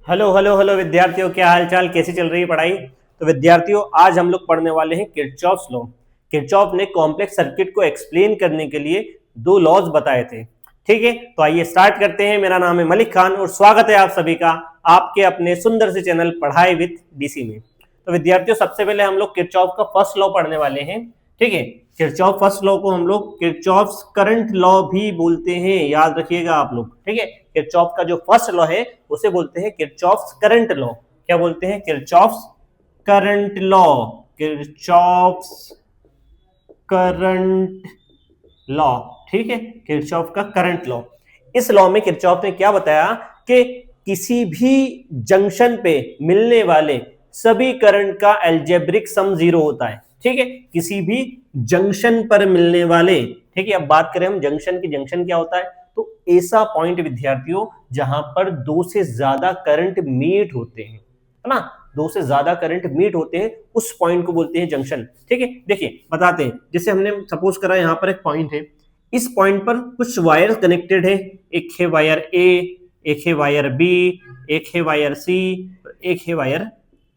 Hello hello hello विद्यार्थियों, क्या हाल चाल, कैसी चल रही है पढ़ाई। तो विद्यार्थियों, आज हम लोग पढ़ने वाले हैं किरचॉफ्स लॉ। किरचॉफ ने कॉम्प्लेक्स सर्किट को एक्सप्लेन करने के लिए दो लॉज बताए थे। ठीक है, तो आइए स्टार्ट करते हैं। मेरा नाम है मलिक खान और स्वागत है आप सभी का आपके अपने सुंदर से चैनल पढ़ाई विद डीसी में। तो विद्यार्थियों, सबसे पहले हम लोग किरचॉफ का फर्स्ट लॉ पढ़ने वाले हैं। ठीक है, किरचॉफ फर्स्ट लॉ को हम लोग किरचॉफ्स करंट लॉ भी बोलते हैं, याद रखिएगा आप लोग। ठीक है, किरचॉफ का जो फर्स्ट लॉ है उसे बोलते हैं किरचॉफ्स करंट लॉ। क्या बोलते हैं? Kirchhoff's current law. Kirchhoff's current law. ठीक है, किरचॉफ का करंट लॉ। इस लॉ में किरचॉफ ने क्या बताया कि किसी भी जंक्शन पे मिलने वाले सभी करंट का अलजेब्रिक सम जीरो होता है। ठीक है, किसी भी जंक्शन पर मिलने वाले, ठीक है, अब बात करें हम जंक्शन की, जंक्शन क्या होता है? तो ऐसा पॉइंट विद्यार्थियों जहां पर दो से ज्यादा करंट मीट होते हैं, है ना, दो से ज्यादा करंट मीट होते हैं, उस पॉइंट को बोलते हैं जंक्शन। ठीक है, देखिए बताते हैं। जैसे हमने सपोज करा यहां पर एक पॉइंट है, इस पॉइंट पर कुछ वायर कनेक्टेड है। एक है वायर ए, एक है वायर बी, एक है वायर सी, एक है वायर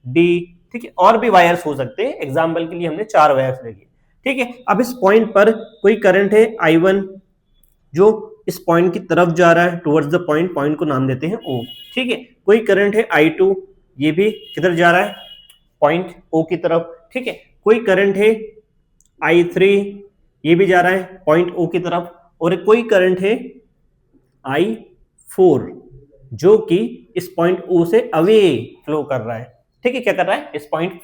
डी। ठीक है, और भी वायर्स हो सकते हैं, एग्जाम्पल के लिए हमने 4 वायर्स ले लिए। ठीक है, अब इस पॉइंट पर कोई करंट है I1 जो इस पॉइंट की तरफ जा रहा है, टुवर्ड्स द पॉइंट, पॉइंट को नाम देते हैं O। ठीक है, कोई करंट है I2, ये भी किधर जा रहा है? पॉइंट O की तरफ। ठीक है, कोई करंट है I3, ये भी जा रहा है पॉइंट O की तरफ। और कोई करंट है I4 जो कि इस पॉइंट O से अवे फ्लो कर रहा है। ठीक है, क्या कर रहा है? इस पॉइंट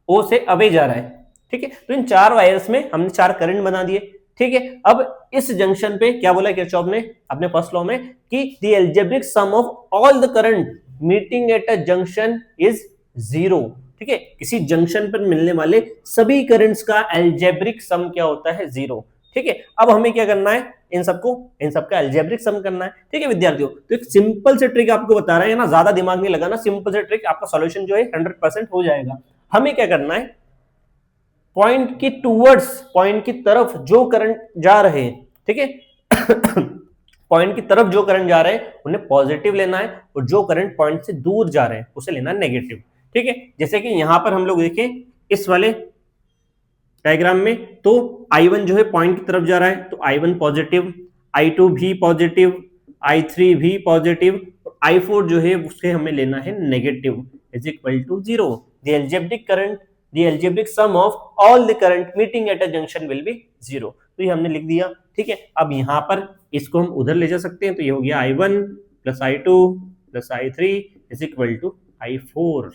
O से अवे जा रहा है। ठीक है, तो इन 4 वायर्स में हमने 4 करंट बना दिए। ठीक है, अब इस जंक्शन पे क्या बोला किरचॉफ ने अपने फर्स्ट लॉ में कि the algebraic sum of all the current meeting at a junction is zero. ठीक है, किसी जंक्शन पर मिलने वाले सभी करंट्स का अलजेब्रिक सम क्या होता है? जीरो। ठीक है, अब हमें क्या करना है? इन सबका अलजेब्रिक सम करना है। ठीक है विद्यार्थियों, तो एक सिंपल से ट्रिक आपको बता रहे हैं ना, ज्यादा दिमाग नहीं लगाना, सिंपल से ट्रिक, आपका सॉल्यूशन जो है 100% हो जाएगा। हमें क्या करना है? पॉइंट की टूवर्ड्स, पॉइंट की तरफ जो करंट जा रहे हैं, ठीक है, पॉइंट की तरफ जो करंट जा रहे हैं उन्हें पॉजिटिव लेना है, और जो करंट पॉइंट से दूर जा रहे हैं उसे लेना है नेगेटिव। ठीक है, जैसे कि यहां पर हम लोग देखें इस वाले डायग्राम में, तो I1 जो है पॉइंट की तरफ जा रहा है, तो I1 पॉजिटिव, I2 भी पॉजिटिव, I3 भी पॉजिटिव, I4 जो है उससे हमें लेना है negative, is equal to zero. The algebraic current, the algebraic sum of all the current meeting at a junction will be zero. तो ये हमने लिख दिया। ठीक है, अब यहां पर इसको हम उधर ले जा सकते हैं, तो ये हो गया I1 plus I2 plus I3 is equal to I4।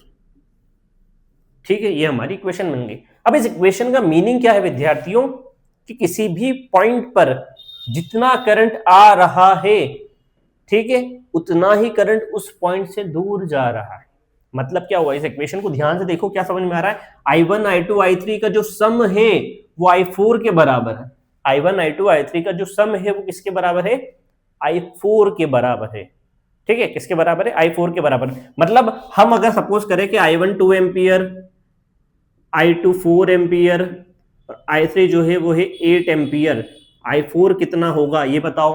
ठीक है, ये हमारी इक्वेशन बन गई। अब इस इक्वेशन का मीनिंग क्या है विद्यार्थियों? कि किसी भी पॉइंट पर जितना करंट आ रहा है, ठीक है, उतना ही करंट उस पॉइंट से दूर जा रहा है। मतलब क्या हुआ? इस इक्वेशन को ध्यान से देखो, क्या समझ में आ रहा है? I1 I2 I3 का जो सम है वो I4 के बराबर है। I1 I2 I3 का जो सम है वो किसके बराबर है? I4 के बराबर है। ठीक है, किसके बराबर है? I4 के बराबर। मतलब हम अगर सपोज करें कि I1 2 एम्पियर, I2 4 एम्पियर और I3 जो है वो है 8 एम्पियर, I4 कितना होगा ये बताओ।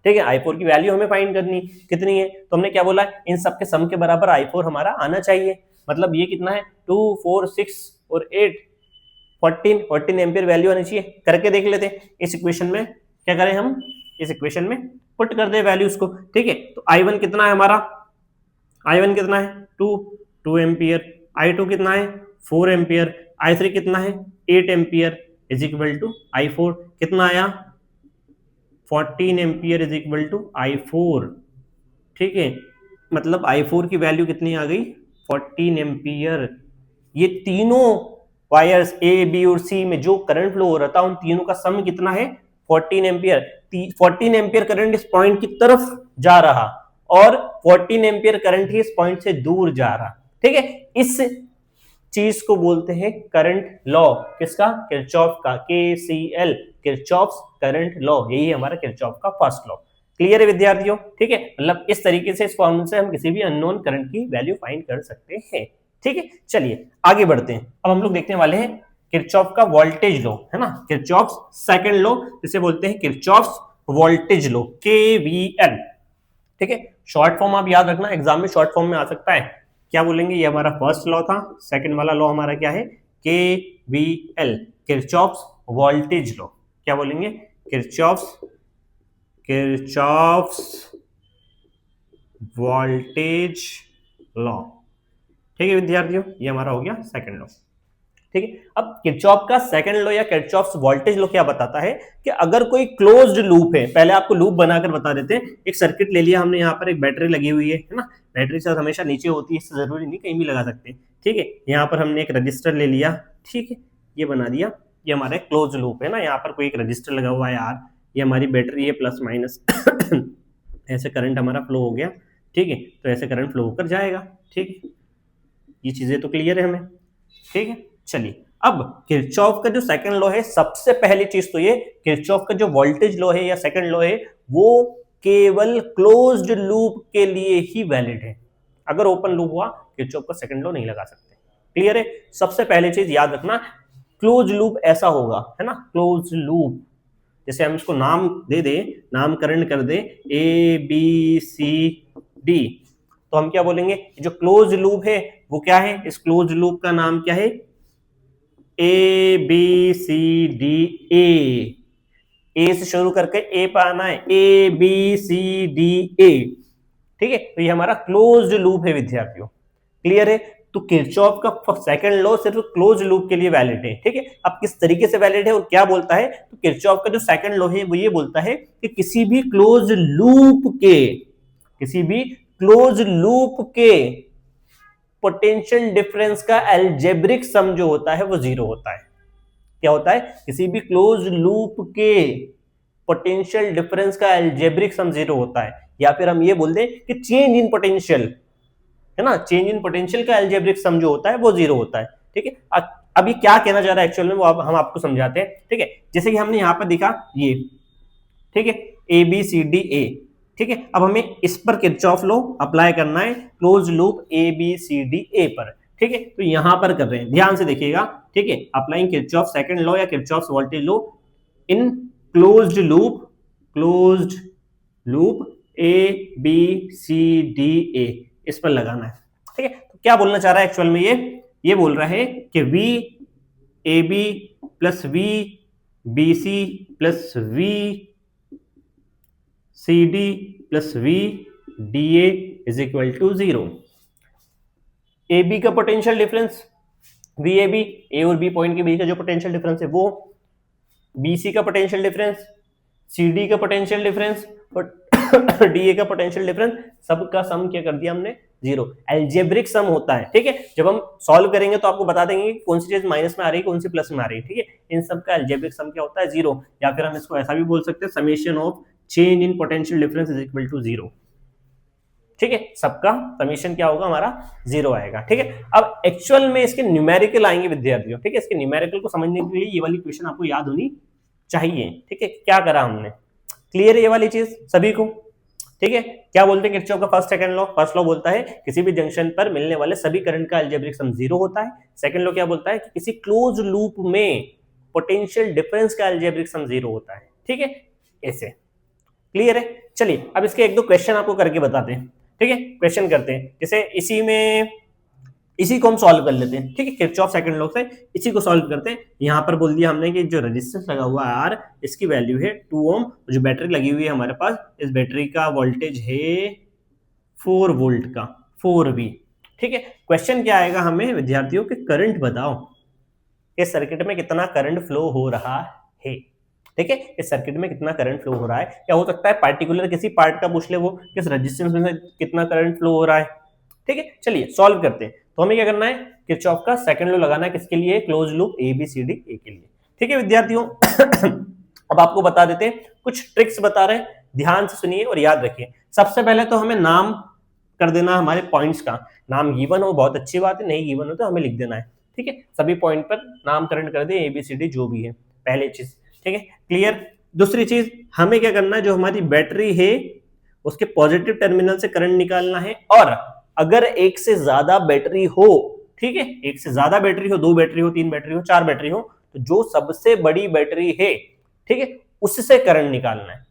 ठीक है, I4 की वैल्यू हमें फाइंड करनी, कितनी है? तो हमने क्या बोला? इन सबके सम के बराबर I4 हमारा आना चाहिए। मतलब ये कितना है? 2 4 6 और 8 14 एम्पियर वैल्यू आनी चाहिए। करके देख लेते हैं इस इक्वेशन में। क्या करें हम? इस इक्वेशन में पुट कर दे वैल्यूज को। ठीक है, तो I1 कितना है हमारा? I1 कितना है? 2 एम्पियर। I2 कितना है? 4 एम्पियर। I3 कितना है? 8 ampere is equal to I4 कितना आया? 14 ampere is equal to I4। ठीक है, मतलब I4 की वैल्यू कितनी आ गई? 14 एम्पियर। ये तीनों वायर्स A B और C में जो करंट फ्लो हो रहा था उन तीनों का सम कितना है? 14 एम्पियर। 14 एम्पियर करंट इस पॉइंट की तरफ जा रहा और 14 एम्पियर करंट ही इस पॉइंट से दूर जा रहा। ठीक है, इस चीज को बोलते हैं करंट लॉ। किसका? किरचॉफ का, KCL, किरचॉफ्स करंट लॉ। यही हमारा किरचॉफ का फर्स्ट लॉ। क्लियर है विद्यार्थियों? ठीक है, मतलब इस तरीके से, इस फॉर्मूले से हम किसी भी अननोन करंट की वैल्यू फाइंड कर सकते हैं। ठीक है, चलिए आगे बढ़ते हैं। अब हम लोग देखने वाले हैं किरचॉफ का वोल्टेज लॉ, है ना, किरचॉफ्स सेकंड लॉ, जिसे बोलते हैं किरचॉफ्स वोल्टेज लॉ, KVL। ठीक है, शॉर्ट फॉर्म आप याद रखना, एग्जाम में शॉर्ट फॉर्म में आ सकता है। क्या बोलेंगे, ये हमारा फर्स्ट लॉ था, सेकंड वाला लॉ हमारा क्या है, KVL, किरचॉफ्स वोल्टेज लॉ। क्या बोलेंगे, किरचॉफ्स वोल्टेज लॉ। ठीक है विद्यार्थियों, ये हमारा हो गया सेकंड लॉ। ठीक है, अब किरचॉफ का सेकंड लॉ या किरचॉफ्स वोल्टेज लॉ क्या बताता है कि अगर कोई क्लोज्ड लूप है, पहले आपको लूप बनाकर बता देते हैं। एक सर्किट ले लिया हमने, यहाँ पर एक बैटरी लगी हुई है ना, बैटरी से हमेशा नीचे होती है, इससे जरूरी नहीं कहीं भी लगा सकते। ठीक है, यहाँ पर हमने एक रजिस्टर ले लिया, ठीक है, ये बना दिया, ये हमारा क्लोज लूप है ना, यहाँ पर कोई एक रजिस्टर लगा हुआ है यार, ये हमारी बैटरी है प्लस माइनस ऐसे करंट हमारा फ्लो हो गया। ठीक है, तो ऐसे करंट फ्लो होकर जाएगा। ठीक है, ये चीजें तो क्लियर है हमें। ठीक है, चलिए अब किरचॉफ का जो सेकंड लॉ है, सबसे पहली चीज तो ये, किरचॉफ का जो वोल्टेज लॉ है या सेकंड लॉ है, वो केवल क्लोज्ड लूप के लिए ही वैलिड है। अगर ओपन लूप हुआ, किरचॉफ का सेकंड लॉ नहीं लगा सकते। क्लियर है, सबसे पहली चीज याद रखना, क्लोज लूप ऐसा होगा, है ना, क्लोज लूप, जैसे हम इसको नाम दे दे, नामकरण कर दे ABCD, तो हम क्या बोलेंगे, जो क्लोज लूप है वो क्या है, इस क्लोज लूप का नाम क्या है, ABCDA, ए से शुरू करके ए पर आना है, ABCDA। ठीक है, तो ये हमारा क्लोज्ड लूप है विद्यार्थियों। क्लियर है, तो किरचॉफ का सेकंड लॉ सिर्फ क्लोज लूप के लिए वैलिड है। ठीक है, अब किस तरीके से वैलिड है और क्या बोलता है, तो किरचॉफ का जो सेकंड लॉ है वो ये बोलता है कि किसी भी क्लोज लूप के पोटेंशियल डिफरेंस का एल्जेब्रिक सम जो होता है वो जीरो होता है। क्या होता है, किसी भी क्लोज लूप के पोटेंशियल डिफरेंस का एल्जेब्रिक सम जीरो होता है, या फिर हम ये बोल दें कि चेंज इन पोटेंशियल, है ना, चेंज इन पोटेंशियल का एल्जेब्रिक सम जो होता है वो जीरो होता है। ठीक है, अब ये क्या कहना चाह रहा है एक्चुअल में, वो हम आपको समझाते हैं। ठीक है, जैसे कि हमने यहां पर दिखा ये, ठीक है, ABCDA। ठीक है, अब हमें इस पर किरचॉफ लॉ अप्लाई करना है, क्लोज लूप ABCDA पर। ठीक है, तो यहां पर कर रहे हैं, ध्यान से देखिएगा। ठीक है, अप्लाइंग किरचॉफ सेकंड लॉ या Kirchhoff voltage law in closed loop ABCDA, इस पर लगाना है। ठीक है, तो क्या बोलना चाह रहा है एक्चुअल में, ये बोल रहा है कि VAB plus VBC plus VCD plus VDA is equal to 0। AB का पोटेंशियल डिफरेंस, VAB, A और B पॉइंट के बीच का जो पोटेंशियल डिफरेंस है वो, BC का पोटेंशियल डिफरेंस, CD का पोटेंशियल डिफरेंस और DA का पोटेंशियल डिफरेंस, सबका सम क्या कर दिया हमने, 0। एल्जेब्रिक सम होता है। ठीक है, जब हम सॉल्व करेंगे तो आपको बता देंगे कि कौन सी चीज माइनस में आ रही है, कौन सी प्लस में आ रही है। ठीक है, इन सब का एल्जेब्रिक सम क्या होता है, 0, या फिर हम इसको ऐसा भी बोल सकते हैं, summation of change in potential difference is equal to 0। ठीक है, सबका समेशन क्या होगा, हमारा 0 आएगा। ठीक है, अब एक्चुअल में इसके न्यूमेरिकल आएंगे विद्यार्थियों। ठीक है, इसके न्यूमेरिकल को समझने के लिए ये वाली क्वेश्चन आपको याद होनी चाहिए। ठीक है, क्या करा हमने, क्लियर है ये वाली चीज सभी को। ठीक है, क्या बोलते हैं किरचॉफ का first second law, first law बोलता है किसी भी जंक्शन पर मिलने वाले सभी करंट का अलजेब्रिक सम 0 होता है। सेकंड लॉ क्या बोलता है कि किसी क्लोज लूप में पोटेंशियल डिफरेंस का अलजेब्रिक सम 0 होता है। ठीक है, ऐसे क्लियर है। चलिए अब इसके एक दो क्वेश्चन आपको करके बताते हैं। ठीक है, क्वेश्चन करते हैं, जैसे इसी को हम सॉल्व कर लेते हैं। ठीक है, किरचॉफ सेकंड लॉ से इसी को सॉल्व करते हैं। यहां पर बोल दिया हमने कि जो रेजिस्टेंस लगा हुआ है R, इसकी वैल्यू है 2 ओम, जो बैटरी लगी हुई है हमारे पास, इस बैटरी का वोल्टेज है 4 वोल्ट का, 4V। ठीक है, क्वेश्चन क्या आएगा हमें विद्यार्थियों के, करंट बताओ इस सर्किट में कितना करंट फ्लो हो रहा है। ठीक है, इस सर्किट में कितना करंट फ्लो हो रहा है, क्या हो सकता है पार्टिकुलर किसी पार्ट का पूछ ले, वो किस रेजिस्टेंस में कितना करंट फ्लो हो रहा है। ठीक है, चलिए सॉल्व करते हैं। तो हमें क्या करना है, किरचॉफ का सेकंड लॉ लगाना है, किसके लिए, क्लोज लूप ABCD A के लिए। ठीक है विद्यार्थियों अब आपको बता देते हैं, कुछ ट्रिक्स बता रहे हैं, ध्यान से सुनिए और याद रखिए। सबसे पहले तो हमें नाम कर देना हमारे पॉइंट्स का, नाम गिवन हो बहुत अच्छी बात है, नहीं गिवन हो तो हमें लिख देना है। ठीक है, सभी पॉइंट पर नामकरण कर दे ABCD जो भी है, पहली चीज। ठीक है, क्लियर। दूसरी चीज, हमें क्या करना है, जो हमारी बैटरी है उसके पॉजिटिव टर्मिनल से करंट निकालना है, और अगर एक से ज्यादा बैटरी हो, ठीक है, एक से ज्यादा बैटरी हो, 2 बैटरी हो, 3 बैटरी हो, 4 बैटरी हो, तो जो सबसे बड़ी बैटरी है, ठीक है, उससे करंट निकालना है।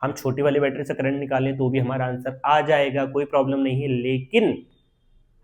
हम छोटी वाली बैटरी से करंट निकालें तो भी हमारा आंसर आ जाएगा, कोई प्रॉब्लम नहीं है। लेकिन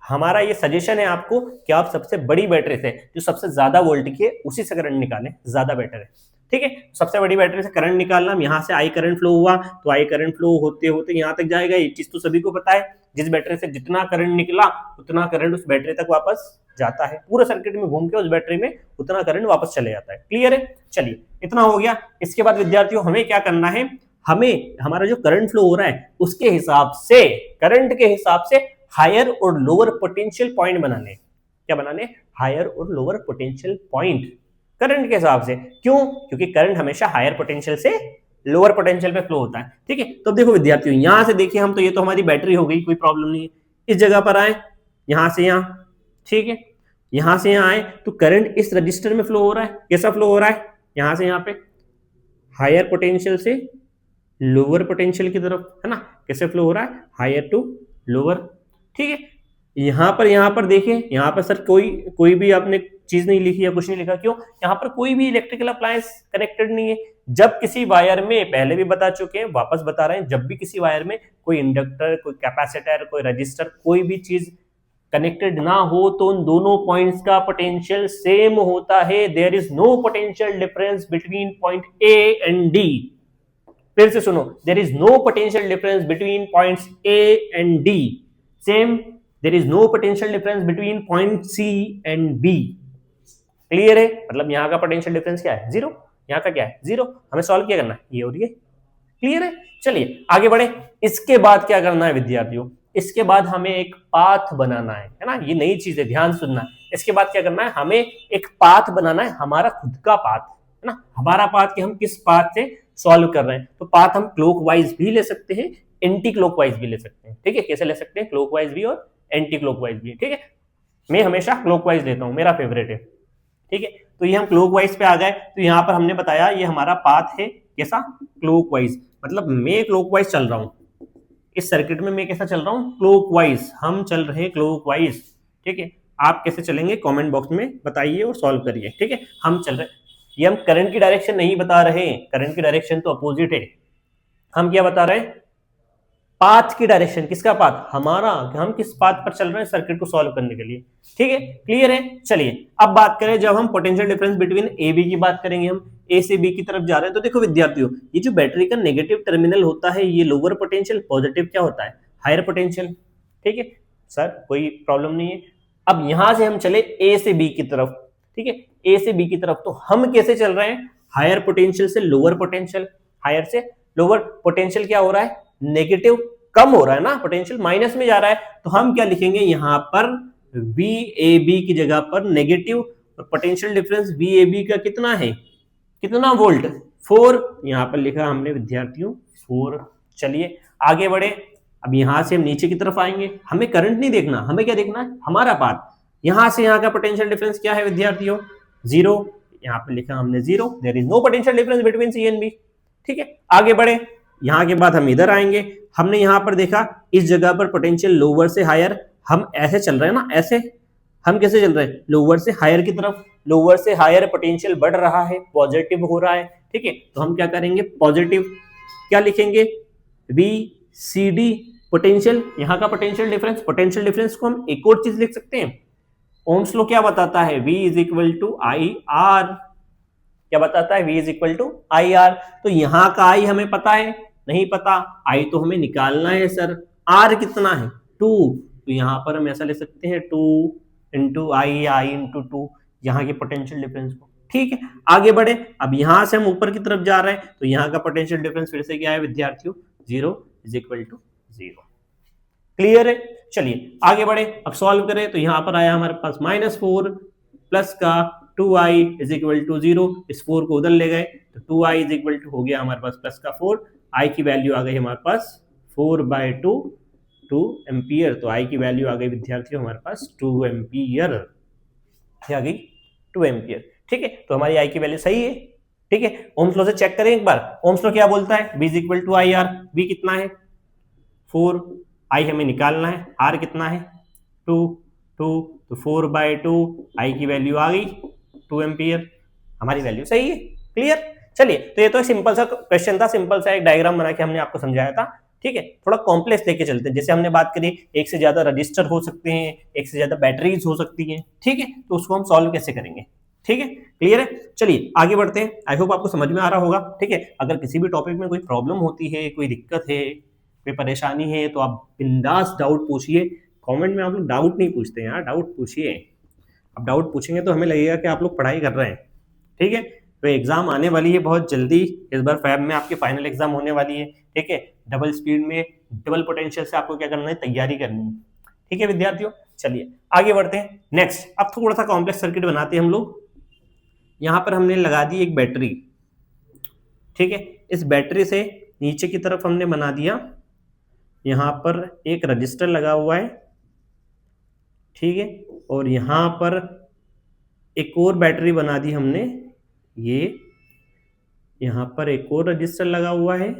हमारा ये सजेशन है आपको कि आप सबसे बड़ी बैटरी से, जो सबसे ज्यादा वोल्ट की है, उसी से करंट निकालें, ज्यादा बेटर है। ठीक है, सबसे बड़ी बैटरी से करंट निकालना, यहां से आई करंट फ्लो हुआ तो आई करंट फ्लो होते होते यहां तक जाएगा, ये चीज तो सभी को पता है। जिस बैटरी से जितना करंट निकला उतना करंट उस बैटरी तक वापस जाता है, पूरे सर्किट में घूम के उस बैटरी में उतना करंट वापस चले जाता है। क्लियर है? चलिए, इतना हो गया। इसके बाद विद्यार्थियों हमें क्या करना है, हमें हमारा जो करंट फ्लो हो रहा है उसके हिसाब से, करंट के हिसाब से हायर और लोअर पोटेंशियल पॉइंट बनाने। क्या बनाने? हायर और लोअर पोटेंशियल पॉइंट करंट के हिसाब से। क्यों? क्योंकि करंट हमेशा हायर पोटेंशियल से लोअर पोटेंशियल पे फ्लो होता है। ठीक है, तो अब देखो विद्यार्थियों, यहां से देखिए हम, तो ये तो हमारी बैटरी हो गई, कोई प्रॉब्लम नहीं है। इस जगह पर आए, यहां से यहां, ठीक है, यहां से यहां आए तो करंट इस रजिस्टर में फ्लो हो रहा है। कैसा फ्लो हो रहा है? यहां से यहां पे हायर पोटेंशियल से लोअर पोटेंशियल की तरफ, है ना? कैसे फ्लो हो रहा है? Higher to lower. ठीक है, यहां पर देखिए, यहां पर सर कोई भी आपने चीज नहीं लिखी या कुछ नहीं लिखा। क्यों? यहां पर कोई भी इलेक्ट्रिकल अप्लायंस कनेक्टेड नहीं है। जब किसी वायर में, पहले भी बता चुके हैं, वापस बता रहे हैं, जब भी किसी वायर में कोई इंडक्टर, कोई कैपेसिटर, कोई रजिस्टर, कोई भी चीज कनेक्टेड ना हो तो उन दोनों पॉइंट्स का पोटेंशियल सेम होता है। There is no potential difference between point A and D. फिर से सुनो, there is no potential difference between points A and D. Same, there is no potential difference between point C and B. Clear है? मतलब यहां का potential difference क्या है? Zero. यहां का क्या है? जीरो। हमें सॉल्व क्या करना है? ये और ये। क्लियर है? चलिए आगे बढ़े। इसके बाद क्या करना है विद्यार्थियों? इसके बाद हमें एक पाथ बनाना है ना? ये नई चीज है, ध्यान सुनना। इसके बाद क्या करना है? हमें एक पाथ बनाना है, हमारा खुद का पाथ, है ना? हमारा पाथ कि हम किस पाथ से सॉल्व कर रहे हैं। तो पाथ हम क्लॉकवाइज भी ले सकते हैं, एंटी क्लॉकवाइज भी ले सकते हैं। ठीक है, कैसे ले सकते हैं? क्लॉकवाइज भी और एंटी क्लॉकवाइज भी। ठीक है, मैं हमेशा क्लॉकवाइज लेता हूं, मेरा फेवरेट है। ठीक है, तो ये हम क्लॉकवाइज पे आ गए। तो यहां पर हमने बताया ये हमारा पाथ है, कैसा? क्लॉकवाइज। मतलब मैं क्लॉकवाइज चल रहा हूं इस सर्किट में, मैं कैसा चल रहा हूं? क्लॉकवाइज। हम चल रहे हैं क्लॉकवाइज। ठीक है, आप कैसे चलेंगे कमेंट बॉक्स में बताइए और सॉल्व करिए। ठीक है, हम चल रहे, ये हम करंट की डायरेक्शन नहीं बता रहे हैं, करंट की डायरेक्शन तो अपोजिट है। हम क्या बता रहे हैं? पाथ की डायरेक्शन। किसका पाथ? हमारा, कि हम किस पाथ पर चल रहे हैं सर्किट को सॉल्व करने के लिए। ठीक है, क्लियर है? चलिए अब बात करें, जब हम potential difference between A B की बात करेंगे, हम ए से बी की तरफ जा रहे हैं, तो देखो विद्यार्थियों, ये जो बैटरी का नेगेटिव टर्मिनल होता है ये लोअर पोटेंशियल, पॉजिटिव क्या होता है? Higher potential. ठीक है सर, कोई प्रॉब्लम नहीं है। अब यहां से हम चले ए से बी की तरफ। ठीक है, ए से बी की तरफ, तो हम कैसे चल रहे हैं? हायर पोटेंशियल से लोअर पोटेंशियल। हायर से लोअर पोटेंशियल क्या हो रहा है? नेगेटिव, कम हो रहा है ना, पोटेंशियल माइनस में जा रहा है। तो हम क्या लिखेंगे यहां पर? वी ए बी की जगह पर नेगेटिव, और potential difference V A B का कितना है? कितना वोल्ट? 4। यहां पर लिखा हमने विद्यार्थियों 4। चलिए आगे बढ़े। अब यहां से हम नीचे की तरफ आएंगे, हमें करंट नहीं देखना, हमें क्या देखना है? हमारा पाथ। यहां से यहां का पोटेंशियल डिफरेंस क्या है विद्यार्थियों? 0। यहां पर लिखा हमने 0। There is no potential difference between C and B. ठीक है, आगे बढ़े। यहां के बाद हम इधर आएंगे, हमने यहां पर देखा इस जगह पर पोटेंशियल लोअर से हायर, हम ऐसे चल रहे हैं ना, ऐसे। हम कैसे चल रहे हैं? लोअर से हायर की तरफ। लोअर से हायर पोटेंशियल बढ़ रहा है, पॉजिटिव हो रहा है। ठीक है, तो हम क्या करेंगे? पॉजिटिव। क्या लिखेंगे? बी सी डी पोटेंशियल, यहां का पोटेंशियल डिफरेंस। पोटेंशियल डिफरेंस को हम एक और चीज लिख सकते हैं, ओम्स लॉ क्या बताता है? V is equal to I R. क्या बताता है? V is equal to I R. तो यहां का I हमें पता है? नहीं पता। I तो हमें निकालना है सर। R कितना है? 2। तो यहां पर हम ऐसा ले सकते हैं 2 इंटू आई, आई इंटू 2, यहाँ के पोटेंशियल डिफरेंस को। ठीक है, आगे बढ़े। अब यहां से हम ऊपर की तरफ जा रहे हैं, तो यहाँ का पोटेंशियल डिफरेंस फिर से क्या है विद्यार्थियों? 0 इज इक्वल टू 0। क्लियर है? चलिए आगे बढ़े। अब सॉल्व करें तो यहां पर आया हमारे पास -4 प्लस का 2i इज इक्वल टू 0। इस 4 को उधर ले गए तो 2i इज इक्वल टू हो गया हमारे पास प्लस का 4। i की वैल्यू आ गई हमारे पास 4/2 2 एम्पियर। तो i की वैल्यू आ गई विद्यार्थियों हमारे पास 2 एम्पियर। क्या आ गई? 2 एम्पियर। ठीक है, तो हमारी i की वैल्यू सही है। ठीक है, ओम्स लॉ से चेक करें एक बार। ओम्स लॉ क्या बोलता है? v is equal to I R. v कितना है? 4। i हमें निकालना है, r कितना है? 2 2। तो 4/2 i की वैल्यू आ गई 2 एम्पियर। हमारी वैल्यू सही है। क्लियर? चलिए, तो ये तो एक सिंपल सा क्वेश्चन था, सिंपल सा एक डायग्राम बना के हमने आपको समझाया था। ठीक है, थोड़ा कॉम्प्लेक्स लेके चलते हैं। जैसे हमने बात करी, एक से ज्यादा रजिस्टर हो सकते हैं, एक से ज्यादा बैटरीज हो सकती हैं। ठीक है, तो उसको हम सॉल्व कैसे करेंगे? ठीक है, क्लियर है? चलिए आगे बढ़ते हैं। आई होप आपको समझ में आ रहा होगा। ठीक है, अगर किसी भी टॉपिक में कोई प्रॉब्लम होती है, कोई दिक्कत है, कोई परेशानी है, तो आप बिंदास डाउट पूछिए। कमेंट में आप लोग डाउट नहीं पूछते हैं यार, डाउट पूछिए। अब डाउट पूछेंगे तो हमें लगेगा कि आप लोग पढ़ाई कर रहे हैं। ठीक है, तो एग्जाम आने वाली है बहुत जल्दी। इस बार फैब में आपकी फाइनल एग्जाम होने वाली है। ठीक है, डबल स्पीड में, डबल पोटेंशियल से आपको क्या करना है? तैयारी करनी है। ठीक है विद्यार्थियों, चलिए आगे बढ़ते हैं। नेक्स्ट, अब थोड़ा सा कॉम्प्लेक्स सर्किट बनाते हैं हम लोग। यहां पर हमने लगा दी एक बैटरी। ठीक है, इस बैटरी से नीचे की तरफ हमने बना दिया, यहां पर एक रजिस्टर लगा हुआ है। ठीक है, और यहां पर एक और बैटरी बना दी हमने, ये यहां पर एक और रजिस्टर लगा हुआ है।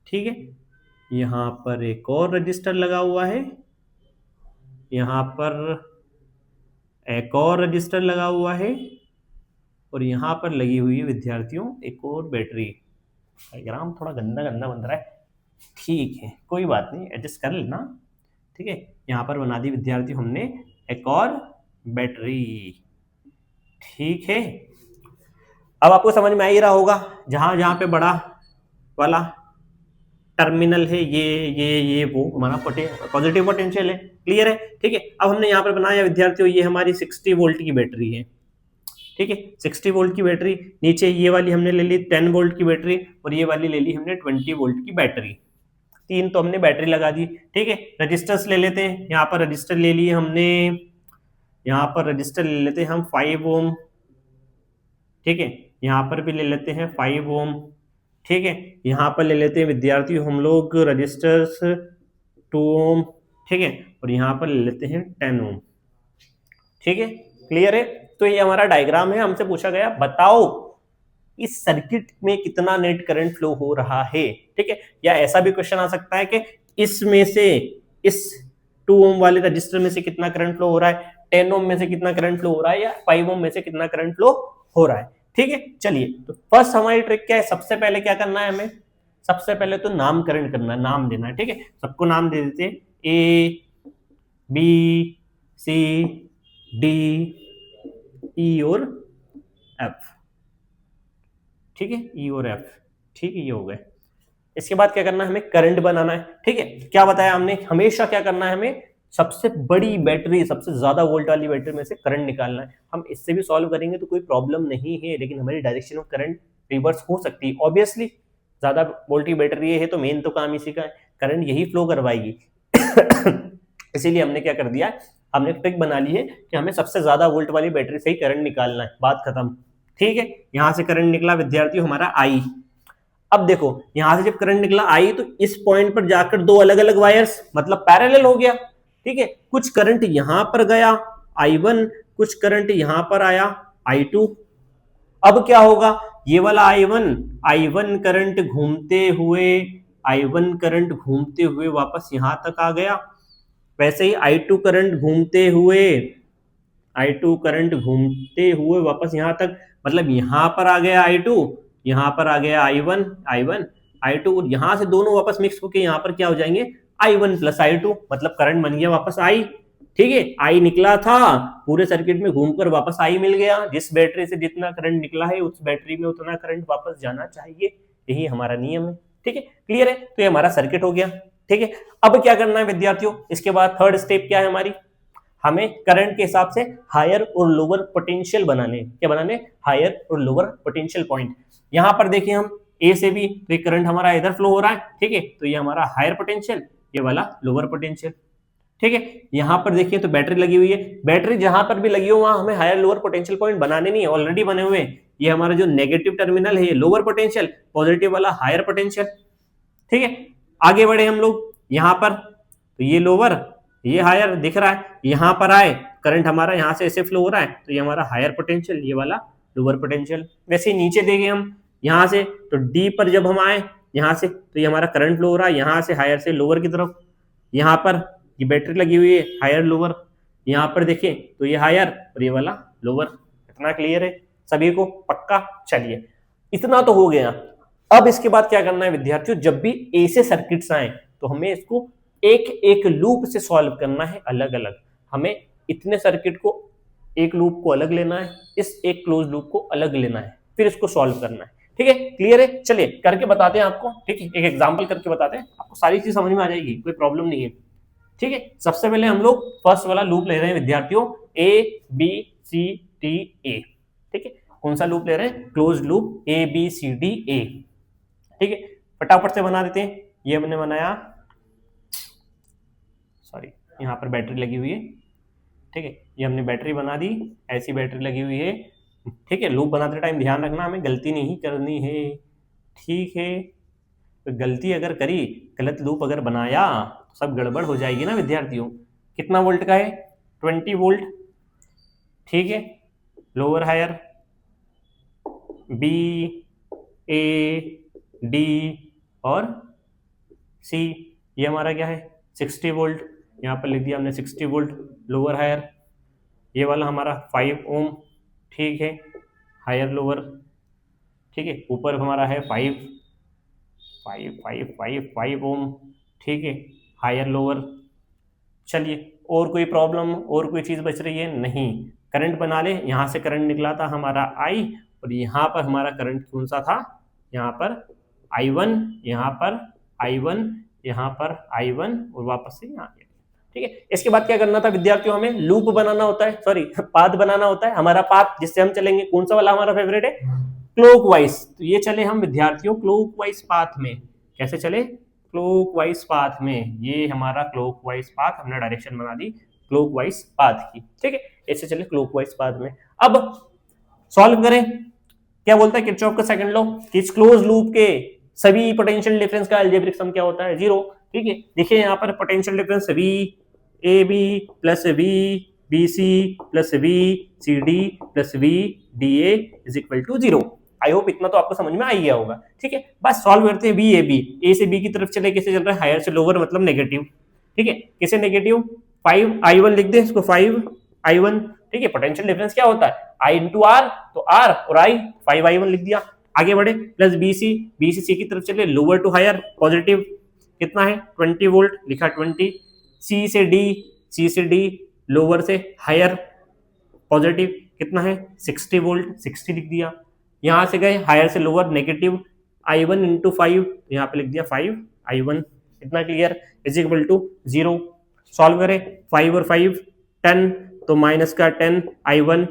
ठीक है, यहां पर एक और रजिस्टर लगा हुआ है, यहां पर एक और रजिस्टर लगा हुआ है, और यहां पर लगी हुई है विद्यार्थियों एक और बैटरी। डायग्राम थोड़ा गंदा गंदा बन रहा है, ठीक है कोई बात नहीं, एडजस्ट कर लेना। ठीक है, यहां पर बना दी विद्यार्थी हमने एक और बैटरी। ठीक है, अब आपको समझ में आ ही रहा होगा, जहां जहां पे बड़ा वाला टर्मिनल है, ये वो हमारा पॉजिटिव पोटेंशियल है। क्लियर है? ठीक है, अब हमने यहाँ पर बनाया विद्यार्थियों, ये हमारी 60 वोल्ट की बैटरी है। ठीक है, 60 वोल्ट की बैटरी। नीचे ये वाली हमने ले ली 10 वोल्ट की बैटरी, और ये वाली ले ली हमने 20 वोल्ट की बैटरी। तीन तो हमने बैटरी लगा दी। ठीक है, रजिस्टर्स ले लेते हैं। यहाँ पर रजिस्टर ले लिए हमने, यहाँ पर रजिस्टर ले लेते हैं हम 5 ओम। ठीक है, यहाँ पर भी ले लेते हैं 5 ओम। ठीक है, यहाँ पर ले लेते हैं विद्यार्थी हम लोग रजिस्टर्स 2 ओम। ठीक है, और यहाँ पर ले लेते हैं 10 ओम। ठीक है, क्लियर है? तो ये हमारा डायग्राम है। हमसे पूछा गया बताओ इस सर्किट में कितना नेट करंट फ्लो हो रहा है। ठीक है, या ऐसा भी क्वेश्चन आ सकता है कि इसमें से, इस 2 ओम वाले रजिस्टर में से कितना करंट फ्लो हो रहा है, 10 ओम में से कितना करंट फ्लो हो रहा है, या 5 ओम में से कितना करंट फ्लो हो रहा है। ठीक है, चलिए तो फर्स्ट हमारी ट्रिक क्या है? सबसे पहले क्या करना है हमें? सबसे पहले तो नामकरण करना है, नाम देना है। ठीक है, सबको नाम दे देते हैं, ए बी सी डी ई और एफ। ठीक है, ई और एफ। ठीक है, ये हो गए। इसके बाद क्या करना है? हमें करंट बनाना है। ठीक है, क्या बताया हमने? हमेशा क्या करना है हमें? सबसे बड़ी बैटरी, सबसे ज्यादा वोल्ट वाली बैटरी में से करंट निकालना है। हम इससे भी सॉल्व करेंगे तो कोई प्रॉब्लम नहीं है, लेकिन हमारी डायरेक्शन ऑफ करंट रिवर्स हो सकती है ऑब्वियसली। ज्यादा वोल्ट की बैटरी है तो मेन तो काम इसी का है, करंट यही फ्लो करवाएगी। इसीलिए हमने क्या कर दिया, हमने ट्रिक बना ली है कि हमें सबसे ज्यादा वोल्ट वाली बैटरी से ही करंट निकालना है, बात खत्म। ठीक है, यहां से करंट निकला विद्यार्थी हमारा आई। अब देखो, यहां से जब करंट निकला आई, तो इस पॉइंट पर जाकर दो अलग अलग वायर्स, मतलब पैरेलल हो गया। ठीक है, कुछ करंट यहां पर गया I1, कुछ करंट यहां पर आया I2। अब क्या होगा? ये वाला I1 करंट घूमते हुए, I1 करंट घूमते हुए वापस यहां तक आ गया। वैसे ही I2 करंट घूमते हुए, I2 करंट घूमते हुए वापस यहां तक, मतलब यहां पर आ गया I2, यहां पर आ गया I1 I2, और यहां से दोनों वापस मिक्स होकर यहां पर क्या हो जाएंगे? I1 प्लस I2, मतलब करंट बन गया वापस I। ठीक है, I निकला था, पूरे सर्किट में घूमकर वापस I मिल गया। जिस बैटरी से जितना करंट निकला है उस बैटरी में उतना करंट वापस जाना चाहिए, यही हमारा नियम है। ठीक है, क्लियर है? तो ये हमारा सर्किट हो गया। ठीक है, अब क्या करना है विद्यार्थियों? इसके बाद थर्ड स्टेप क्या है हमारी? हमें करंट के हिसाब से हायर और लोअर पोटेंशियल बनाने। क्या बनाने? हायर और लोअर पोटेंशियल पॉइंट। यहां पर देखिए, हम ए से भी तो करंट हमारा इधर फ्लो हो रहा है। ठीक है, तो ये हमारा हायर पोटेंशियल, ये वाला लोअर पोटेंशियल। ठीक है, यहां पर देखिए तो बैटरी लगी हुई है। बैटरी जहां पर भी लगी हो वहां हमें हायर लोअर पोटेंशियल पॉइंट बनाने नहीं है, ऑलरेडी बने हुए हैं। ये हमारा जो नेगेटिव टर्मिनल है ये लोअर पोटेंशियल, पॉजिटिव वाला हायर पोटेंशियल। ठीक है, आगे बढ़े हम लोग। यहां पर तो ये लोअर, ये हायर दिख रहा है। यहां पर आए, करंट हमारा यहां से ऐसे फ्लो हो रहा है, तो ये हमारा हायर पोटेंशियल, ये वाला लोअर पोटेंशियल। वैसे नीचे देखें हम, यहां से तो डी पर जब हम आए यहां से, तो ये हमारा करंट फ्लो हो रहा है यहां से हायर से लोअर की तरफ। यहां पर ये बैटरी लगी हुई है, हायर लोअर। यहां पर देखिए तो ये हायर और ये वाला लोअर। इतना क्लियर है सभी को? पक्का? चलिए इतना तो हो गया। अब इसके बाद क्या करना है विद्यार्थियों, जब भी ए से सर्किट्स आए तो हमें इसको एक एक लूप से सॉल्व करना है अलग अलग। हमें इतने सर्किट को एक लूप को अलग लेना है, इस एक क्लोज लूप को अलग लेना है, फिर इसको सॉल्व करना है। ठीक है, क्लियर है? चलिए करके बताते हैं आपको। ठीक है, एक एग्जांपल करके बताते हैं, आपको सारी चीज समझ में आ जाएगी, कोई प्रॉब्लम नहीं है। ठीक है, सबसे पहले हम लोग फर्स्ट वाला लूप ले रहे हैं विद्यार्थियों, ए बी सी डी ए। ठीक है, कौन सा लूप ले रहे हैं? Close loop A B C D A. ठीक है, फटाफट से बना देते हैं। ये हमने बनाया, सॉरी यहाँ पर बैटरी लगी हुई है। ठीक है, ये हमने बैटरी बना दी, ऐसी बैटरी लगी हुई है। ठीक है, लूप बनाते टाइम ध्यान रखना, हमें गलती नहीं करनी है। ठीक है, तो गलती अगर करी, गलत लूप अगर बनाया तो सब गड़बड़ हो जाएगी ना विद्यार्थियों। कितना वोल्ट का है? 20 वोल्ट। ठीक है, lower higher B A D और सी, ये हमारा क्या है? 60 वोल्ट। यहाँ पर लिख दिया हमने 60 वोल्ट लोअर हायर। ये वाला हमारा 5 ओम। ठीक है, हायर लोअर। ठीक है, ऊपर हमारा है 5 ओम। ठीक है, हायर लोअर। चलिए, और कोई प्रॉब्लम, और कोई चीज बच रही है? नहीं। करंट बना ले, यहां से करंट निकला था हमारा आई, और यहां पर हमारा करंट कौन सा था? यहाँ पर I1, यहाँ पर I1, यहाँ पर I1 और वापस से यहाँ। ठीक है, इसके बाद क्या करना था विद्यार्थियों? हमें लूप बनाना होता है, सॉरी पाथ बनाना होता है। हमारा पाथ जिससे हम चलेंगे, कौन सा वाला हमारा फेवरेट है? क्लॉकवाइज। तो ये चले हम विद्यार्थियों क्लॉकवाइज पाथ में। कैसे चले? क्लॉकवाइज पाथ में। ये हमारा क्लॉकवाइज पाथ, हमने डायरेक्शन बना दी क्लॉकवाइज पाथ की। ठीक है, ऐसे चले क्लॉकवाइज पाथ में। अब सॉल्व करें। क्या बोलता है किरचॉफ का सेकंड लॉ? कि इस क्लोज लूप के सभी पोटेंशियल डिफरेंस का अलजेब्रिक सम क्या होता है? 0। ठीक है, देखिए यहाँ पर potential difference V A B plus V B C plus V C D plus V D A is equal to 0। I hope इतना तो आपको समझ में आ ही गया होगा। ठीक है, बस सॉल्व करते हैं। बी ए बी, ए से बी की तरफ चले, कैसे चल रहा है? हायर से लोअर, मतलब नेगेटिव। ठीक है, कैसे नेगेटिव? 5I1 लिख दे इसको, 5I1। ठीक है, पोटेंशियल डिफरेंस क्या होता है? I इंटू आर, तो आर और आई, 5I1 लिख दिया। आगे बढ़े, प्लस बीसी, बीसी सी की तरफ चले, लोअर टू हायर, पॉजिटिव। कितना है? 20 वोल्ट लिखा, 20। सी से डी, सी से डी लोअर से हायर, पॉजिटिव। कितना है? 60 वोल्ट, 60 लिख दिया। यहां से गए हायर से लोअर, नेगेटिव। I1 इंटू 5, यहाँ पे लिख दिया 5I1। इतना clear? Is equal to 0। Solve करें, 5 और 5 10, तो माइनस का 10 I1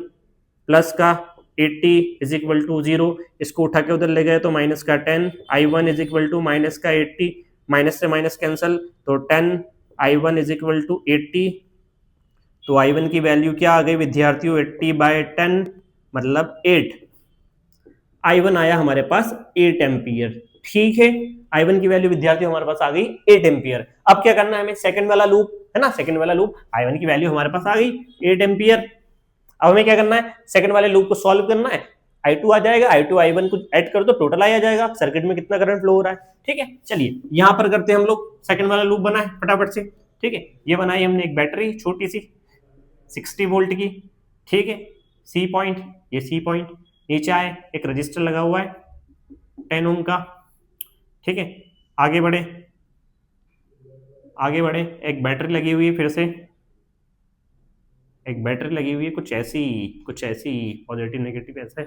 प्लस का 80 इज इक्वल टू 0। इसको उठा के उधर ले गए तो माइनस का 10 I1 is equal to minus का 80, माइनस से माइनस कैंसल, तो 10 I1 इज इक्वल टू 80। तो I1 की वैल्यू क्या आ गई विद्यार्थियों? 80/10 मतलब 8। I1 आया हमारे पास 8 एम्पियर। ठीक है, I1 की वैल्यू विद्यार्थियों हमारे पास आ गई 8 एम्पियर। अब क्या करना है हमें? सेकंड वाला लूप है ना, सेकंड वाला लूप, I1 की वैल्यू हमारे पास आ गई 8 एम्पियर। अब हमें क्या करना है? सेकंड वाले लूप को सॉल्व करना है। I2 आ जाएगा, I2 I1 को ऐड कर दो, टोटल आ जाएगा, सर्किट में कितना करंट फ्लो हो रहा है। ठीक है, चलिए यहां पर करते हैं हम लोग। सेकंड वाला लूप बना है फटाफट से। ठीक है, ये बनाई हमने एक बैटरी छोटी सी 60 वोल्ट की। ठीक है, सी पॉइंट, ये सी पॉइंट। नीचे आए, एक रजिस्टर लगा हुआ है 10 ओम का। ठीक है, आगे बढ़े, आगे बढ़े, एक बैटरी लगी हुई है, फिर से एक बैटरी लगी हुई है, कुछ ऐसी पॉजिटिव नेगेटिव ऐसा है।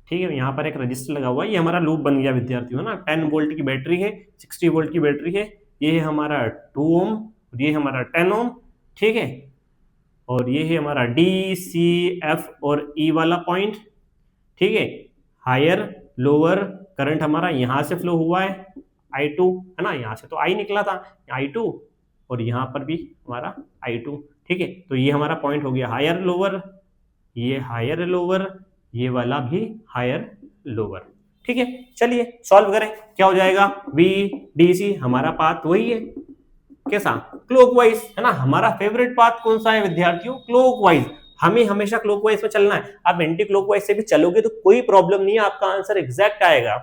ठीक है, यहाँ पर एक रजिस्टर लगा हुआ है। ये हमारा लूप बन गया विद्यार्थियों ना। 10 वोल्ट की बैटरी है, 60 वोल्ट की बैटरी है। ये है हमारा 2 ओम, ये हमारा 10 ओम। ठीक है, और ये है हमारा डी सी एफ और ई वाला पॉइंट। ठीक है, हायर लोअर करंट हमारा यहाँ से फ्लो हुआ है, I2 है ना, यहाँ से तो I निकला था, I2, और यहाँ पर भी हमारा I2। ठीक है, तो ये हमारा पॉइंट हो गया हायर लोअर, ये हायर लोअर, ये वाला भी हायर लोअर। ठीक है, चलिए सॉल्व करें, क्या हो जाएगा? वी डी सी, हमारा पाथ वही है, कैसा? क्लॉकवाइज है ना। हमारा फेवरेट पाथ कौन सा है विद्यार्थियों? क्लॉकवाइज। हमें हमेशा क्लॉकवाइज में चलना है। आप एंटी क्लॉकवाइज से भी चलोगे तो कोई प्रॉब्लम नहीं है, आपका आंसर एग्जैक्ट आएगा।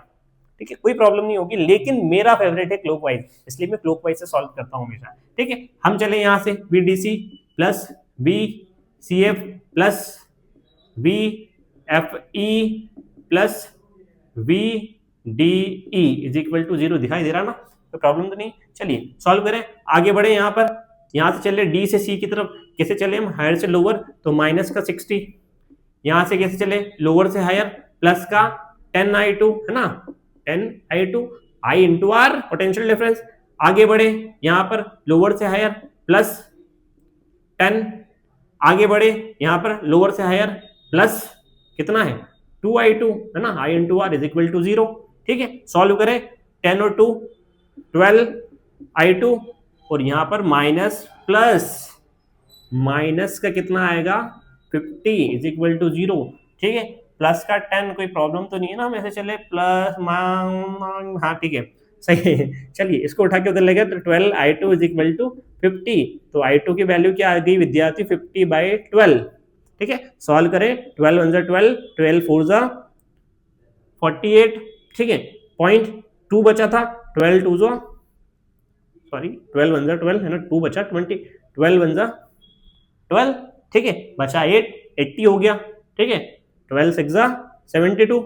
ठीक है, कोई प्रॉब्लम नहीं होगी, लेकिन मेरा फेवरेट है क्लॉकवाइज, इसलिए मैं क्लॉकवाइज से सॉल्व करता हूं हमेशा। ठीक है, हम चले यहां से VDC plus VCF plus VFE plus V D E is equal to 0 दिखाई दे रहा ना, तो प्रॉब्लम तो नहीं। चलिए सॉल्व करें, आगे बढ़े। यहाँ पर यहाँ से चले डी से सी की तरफ, कैसे चले हम, हायर से लोअर, तो माइनस का 60, यहाँ से कैसे चले, लोअर से हायर, प्लस का 10i2 है ना, 10i2 I into R potential difference. आगे बढ़े, यहाँ पर लोअर से हायर प्लस 10, आगे बढ़े यहाँ पर लोअर से हायर प्लस कितना है 2i2 है ना, I into R is equal to 0। ठीक है, सॉल्व करें, 10 और 2 12i2, और यहाँ पर माइनस प्लस, माइनस का कितना आएगा 50 इज इक्वल टू 0। ठीक है, प्लस का 10 कोई प्रॉब्लम तो नहीं है ना, हम ऐसे चले प्लस, हाँ ठीक है सही है। चलिए इसको उठा के उधर ले गए, तो 12i2 इज इक्वल टू 50, तो i2 की वैल्यू क्या आ गई विद्यार्थी 50/12। ठीक है, सॉल्व करें, 12 1 12, 12 4 48। ठीक है, 0.2 बचा था, 12 2 सॉरी 12 1 12 है ना, 2 बचा 20, 12 1 12। ठीक है, बचा 8, 80 हो गया। ठीक है, 12 6 72।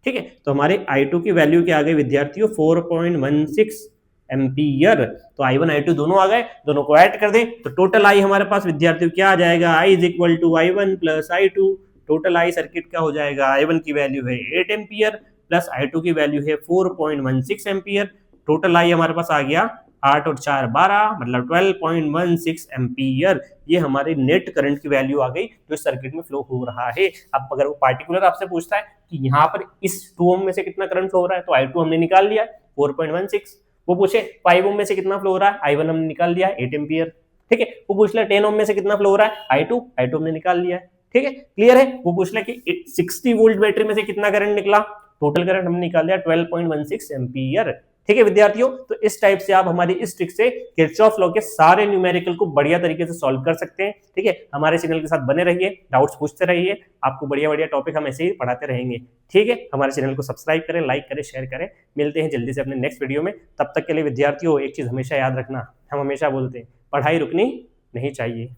ठीक है, तो हमारे I2 की वैल्यू क्या आ गई विद्यार्थियों 4.16 एम्पियर। तो I1 I2 दोनों आ गए, दोनों को ऐड कर दें तो टोटल I हमारे पास विद्यार्थियों क्या आ जाएगा, I is equal to I1 plus I2। Total I circuit का हो जाएगा, I1 की वैल्यू है 8 एम्पियर प्लस I2 की वैल्यू है 4.16 एम्पियर। टोटल I हमारे पास आ गया 8 और 4 12, मतलब 12.16 एम्पियर। ये हमारे नेट करंट की वैल्यू आ गई जो सर्किट में फ्लो हो रहा है। अब अगर वो पार्टिकुलर आपसे पूछता है कि यहाँ पर इस 2 ओम में से कितना करंट फ्लो हो रहा है, तो I2 हमने निकाल लिया 4.16। वो पूछे 5 ओम में से कितना फ्लो हो रहा है, I1 हमने निकाल लिया 8 एम्पियर। ठीक है, वो पूछ ले 10 ओम में से कितना फ्लो हो रहा है, I2 हमने निकाल लिया है। ठीक है, क्लियर है। वो पूछ ले कि 60 वोल्ट बैटरी में से कितना करंट निकला, टोटल करंट हमने निकाल लिया 12.16 एम्पियर। ठीक है विद्यार्थियों, तो इस टाइप से आप हमारी इस ट्रिक से किरचॉफ लॉ के सारे न्यूमेरिकल को बढ़िया तरीके से सॉल्व कर सकते हैं। ठीक है, हमारे चैनल के साथ बने रहिए, डाउट्स पूछते रहिए, आपको बढ़िया बढ़िया टॉपिक हम ऐसे ही पढ़ाते रहेंगे। ठीक है, हमारे चैनल को सब्सक्राइब करें, लाइक करें, शेयर करें। मिलते हैं जल्दी से अपने नेक्स्ट वीडियो में। तब तक के लिए विद्यार्थियों एक चीज हमेशा याद रखना, हम हमेशा बोलते हैं पढ़ाई रुकनी नहीं चाहिए।